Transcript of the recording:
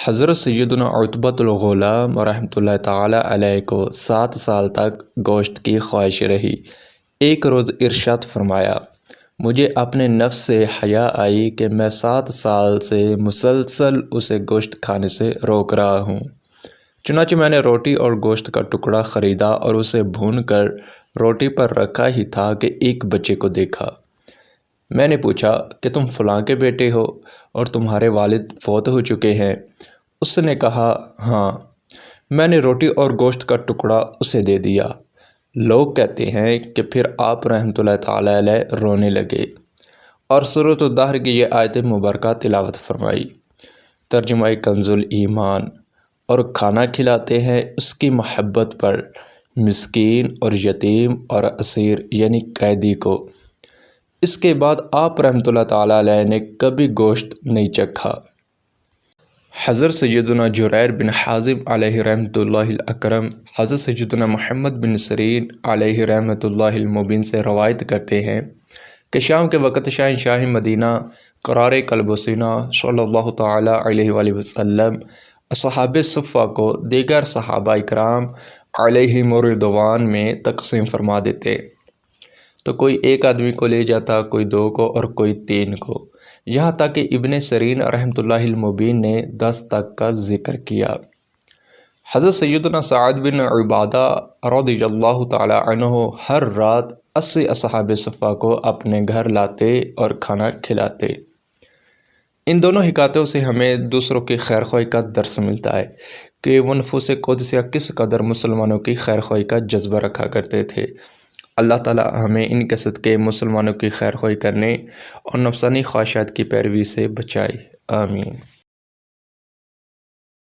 حضرت سیدنا عتبۃ الغلام رحمۃ اللہ تعالیٰ علیہ کو 7 سال تک گوشت کی خواہش رہی۔ ایک روز ارشاد فرمایا، مجھے اپنے نفس سے حیا آئی کہ میں 7 سال سے مسلسل اسے گوشت کھانے سے روک رہا ہوں۔ چنانچہ میں نے روٹی اور گوشت کا ٹکڑا خریدا اور اسے بھون کر روٹی پر رکھا ہی تھا کہ ایک بچے کو دیکھا۔ میں نے پوچھا کہ تم فلاں کے بیٹے ہو اور تمہارے والد فوت ہو چکے ہیں؟ اس نے کہا ہاں۔ میں نے روٹی اور گوشت کا ٹکڑا اسے دے دیا۔ لوگ کہتے ہیں کہ پھر آپ رحمۃ اللہ تعالیٰ علیہ رونے لگے اور سورۃ الدہر کی یہ آیت مبارکہ تلاوت فرمائی۔ ترجمہ کنز الایمان۔ اور کھانا کھلاتے ہیں اس کی محبت پر مسکین اور یتیم اور اسیر یعنی قیدی کو۔ اس کے بعد آپ رحمۃ اللہ تعالیٰ علیہ نے کبھی گوشت نہیں چکھا۔ حضرت سیدنا جریر بن حازم علیہ رحمۃ اللہ الاکرم حضرت سیدنا محمد بن سیرین علیہ رحمۃ اللہ المبین سے روایت کرتے ہیں کہ شام کے وقت شاہ مدینہ قرار قلب و سینہ صلی اللہ تعالیٰ علیہ وآلہ وسلم اصحاب صفہ کو دیگر صحابہ اکرام علیہم الرضوان میں تقسیم فرما دیتے، تو کوئی ایک آدمی کو لے جاتا، کوئی 2 کو اور کوئی 3 کو، یہاں تک کہ ابن سیرین رحمۃ اللہ المبین نے 10 تک کا ذکر کیا۔ حضرت سیدنا سعد بن عبادہ رضی اللہ تعالی عنہ ہر رات 80 اصحاب صفہ کو اپنے گھر لاتے اور کھانا کھلاتے۔ ان دونوں حکایتوں سے ہمیں دوسروں کی خیر خواہی کا درس ملتا ہے کہ وہ نفوس قدسیہ کس قدر مسلمانوں کی خیر خواہی کا جذبہ رکھا کرتے تھے۔ اللہ تعالی ہمیں ان کے صدقے مسلمانوں کی خیر خواہی کرنے اور نفسانی خواہشات کی پیروی سے بچائے، آمین۔